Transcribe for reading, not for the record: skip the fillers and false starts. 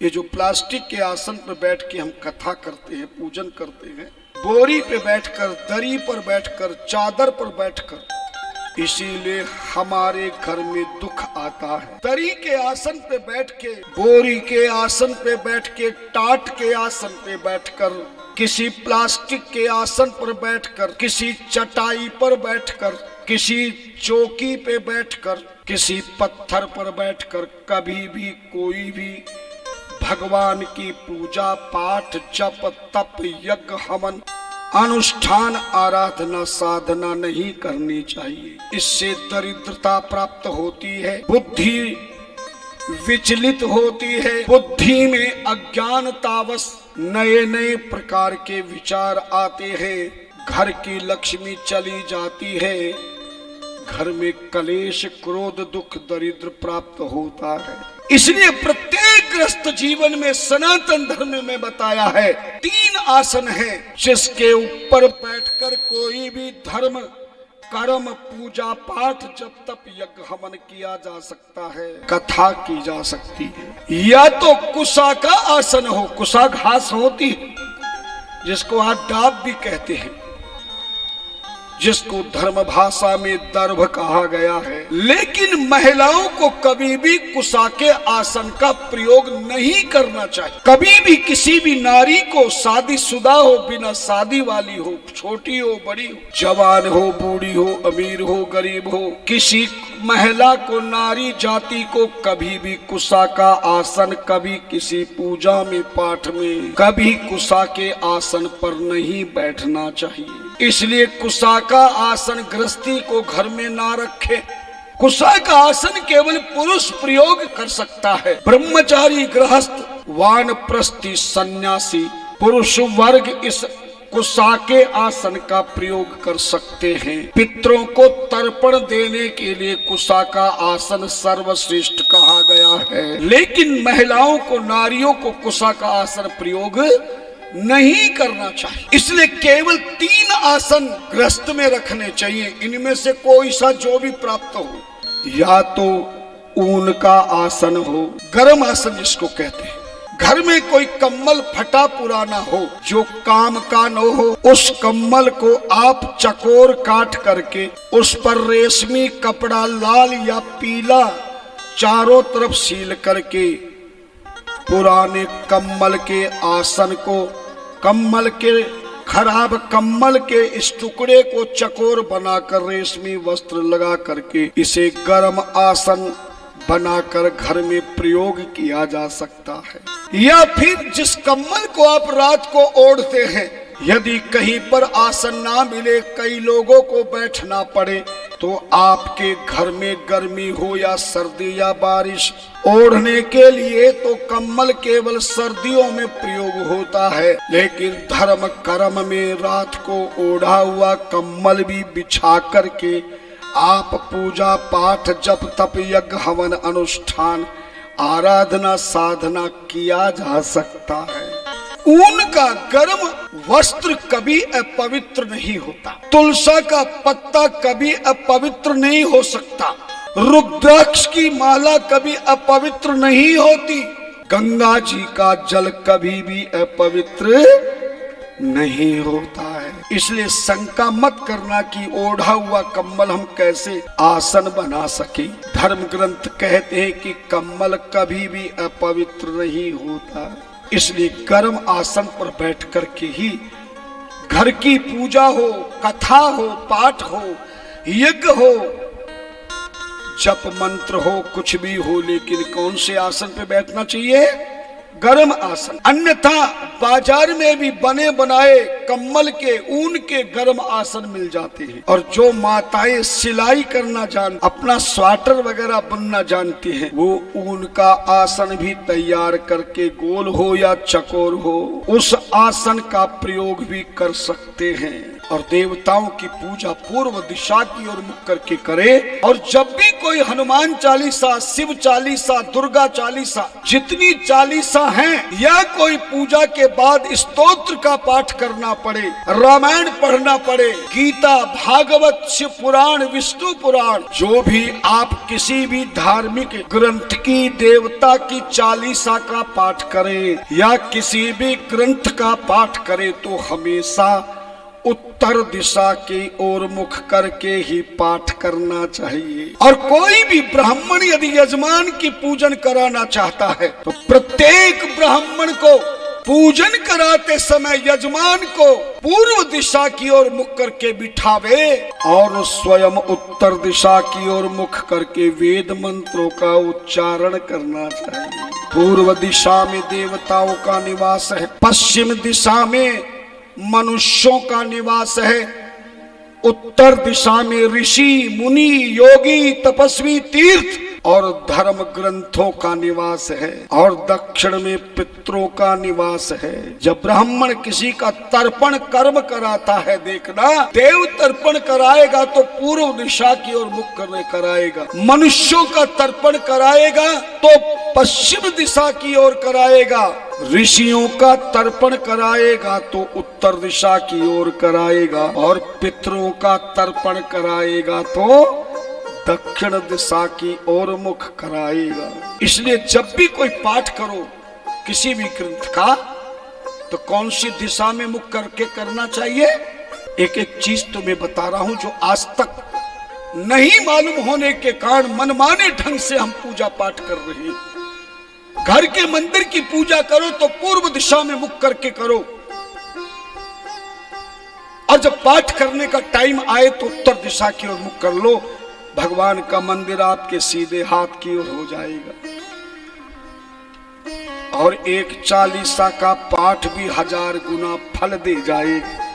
ये जो प्लास्टिक के आसन पर बैठ के हम कथा करते हैं, पूजन करते हैं, बोरी पे बैठकर, दरी पर बैठकर, चादर पर बैठकर, इसीलिए हमारे घर में दुख आता है। दरी के आसन पे बैठ के, बोरी के आसन पे बैठ के, टाट के आसन पे बैठकर, किसी प्लास्टिक के आसन पर बैठकर, किसी चटाई पर बैठकर, किसी चौकी पे बैठकर, किसी पत्थर पर बैठकर कभी भी कोई भी भगवान की पूजा पाठ, जप तप, यज्ञ हवन, अनुष्ठान, आराधना, साधना नहीं करनी चाहिए। इससे दरिद्रता प्राप्त होती है, बुद्धि विचलित होती है, बुद्धि में अज्ञानतावश नए नए प्रकार के विचार आते हैं, घर की लक्ष्मी चली जाती है, घर में कलेश, क्रोध, दुख, दरिद्र प्राप्त होता है। इसलिए प्रत्येक गृहस्थ जीवन में सनातन धर्म में बताया है 3 आसन है जिसके ऊपर बैठकर कोई भी धर्म, कर्म, पूजा पाठ, जप तप, यज्ञ हवन किया जा सकता है, कथा की जा सकती है। या तो कुशा का आसन हो, कुशा घास होती है जिसको आज डाब भी कहते हैं, जिसको धर्म भाषा में दर्भ कहा गया है। लेकिन महिलाओं को कभी भी कुशा के आसन का प्रयोग नहीं करना चाहिए। कभी भी किसी भी नारी को, शादीशुदा हो, बिना शादी वाली हो, छोटी हो, बड़ी हो, जवान हो, बूढ़ी हो, अमीर हो, गरीब हो, किसी महिला को, नारी जाति को कभी भी कुशा का आसन, कभी किसी पूजा में, पाठ में, कभी कुशा के आसन पर नहीं बैठना चाहिए। इसलिए कुशा का आसन गृहस्थी को घर में ना रखे। कुशा का आसन केवल पुरुष प्रयोग कर सकता है। ब्रह्मचारी, गृहस्थ, वानप्रस्थी, सन्यासी, पुरुष वर्ग इस कुशा के आसन का प्रयोग कर सकते हैं। पितरों को तर्पण देने के लिए कुशा का आसन सर्वश्रेष्ठ कहा गया है। लेकिन महिलाओं को, नारियों को कुशा का आसन प्रयोग नहीं करना चाहिए। इसलिए केवल 3 आसन गृहस्थ में रखने चाहिए। इनमें से कोई सा जो भी प्राप्त हो, या तो ऊन का आसन हो, गर्म आसन जिसको कहते हैं, घर में कोई कम्बल फटा पुराना हो जो काम का न हो, उस कम्बल को आप चकोर काट करके उस पर रेशमी कपड़ा लाल या पीला चारों तरफ सील करके पुराने कम्बल के आसन को, कम्बल के, खराब कम्बल के इस टुकड़े को चकोर बनाकर रेशमी वस्त्र लगा करके इसे गर्म आसन बनाकर घर में प्रयोग किया जा सकता है। या फिर जिस कम्बल को आप रात को ओढ़ते हैं, यदि कहीं पर आसन ना मिले, कई लोगों को बैठना पड़े, तो आपके घर में गर्मी हो या सर्दी या बारिश, ओढ़ने के लिए तो कम्बल केवल सर्दियों में प्रयोग होता है। लेकिन धर्म कर्म में रात को ओढ़ा हुआ कम्बल भी बिछा करके आप पूजा पाठ, जप तप, यज्ञ हवन, अनुष्ठान, आराधना, साधना किया जा सकता है। ऊन का गर्म वस्त्र कभी अपवित्र नहीं होता। तुलसी का पत्ता कभी अपवित्र नहीं हो सकता। रुद्राक्ष की माला कभी अपवित्र नहीं होती। गंगा जी का जल कभी भी अपवित्र नहीं होता है। इसलिए शंका मत करना कि ओढ़ा हुआ कम्बल हम कैसे आसन बना सके। धर्म ग्रंथ कहते हैं कि कम्बल कभी भी अपवित्र नहीं होता। इसलिए गर्म आसन पर बैठ करके ही घर की पूजा हो, कथा हो, पाठ हो, यज्ञ हो, जप मंत्र हो, कुछ भी हो, लेकिन कौन से आसन पे बैठना चाहिए? गर्म आसन। अन्यथा बाजार में भी बने बनाए कम्बल के, ऊन के गर्म आसन मिल जाते हैं। और जो माताएं सिलाई करना अपना स्वेटर वगैरह बुनना जानती हैं, वो ऊन का आसन भी तैयार करके, गोल हो या चकोर हो, उस आसन का प्रयोग भी कर सकते हैं। और देवताओं की पूजा पूर्व दिशा की ओर मुख करके करे। और जब भी कोई हनुमान चालीसा, शिव चालीसा, दुर्गा चालीसा, जितनी चालीसा हैं, या कोई पूजा के बाद स्तोत्र का पाठ करना पड़े, रामायण पढ़ना पड़े, गीता, भागवत, शिव पुराण, विष्णु पुराण, जो भी आप किसी भी धार्मिक ग्रंथ की, देवता की चालीसा का पाठ करें या किसी भी ग्रंथ का पाठ करें तो हमेशा उत्तर दिशा की ओर मुख करके ही पाठ करना चाहिए। और कोई भी ब्राह्मण यदि यजमान की पूजन कराना चाहता है तो प्रत्येक ब्राह्मण को पूजन कराते समय यजमान को पूर्व दिशा की ओर मुख करके बिठावे और स्वयं उत्तर दिशा की ओर मुख करके वेद मंत्रों का उच्चारण करना चाहिए। पूर्व दिशा में देवताओं का निवास है, पश्चिम दिशा में मनुष्यों का निवास है, उत्तर दिशा में ऋषि, मुनि, योगी, तपस्वी, तीर्थ और धर्म ग्रंथों का निवास है, और दक्षिण में पितरों का निवास है। जब ब्राह्मण किसी का तर्पण कर्म कराता है, देखना, देव तर्पण कराएगा तो पूर्व दिशा की ओर मुख करने कराएगा, मनुष्यों का तर्पण कराएगा तो पश्चिम दिशा की ओर कराएगा, ऋषियों का तर्पण कराएगा तो उत्तर दिशा की ओर कराएगा, और पितरों का तर्पण कराएगा तो दक्षिण दिशा की ओर मुख कराएगा। इसलिए जब भी कोई पाठ करो किसी भी ग्रंथ का तो कौन सी दिशा में मुख करके करना चाहिए? एक एक चीज तो मैं बता रहा हूं जो आज तक नहीं मालूम होने के कारण मनमाने ढंग से हम पूजा पाठ कर रहे हैं। घर के मंदिर की पूजा करो तो पूर्व दिशा में मुख करके करो, और जब पाठ करने का टाइम आए तो उत्तर दिशा की ओर मुख कर लो। भगवान का मंदिर आपके सीधे हाथ की ओर हो जाएगा, और एक चालीसा का पाठ भी 1000 गुना फल दे जाएगा।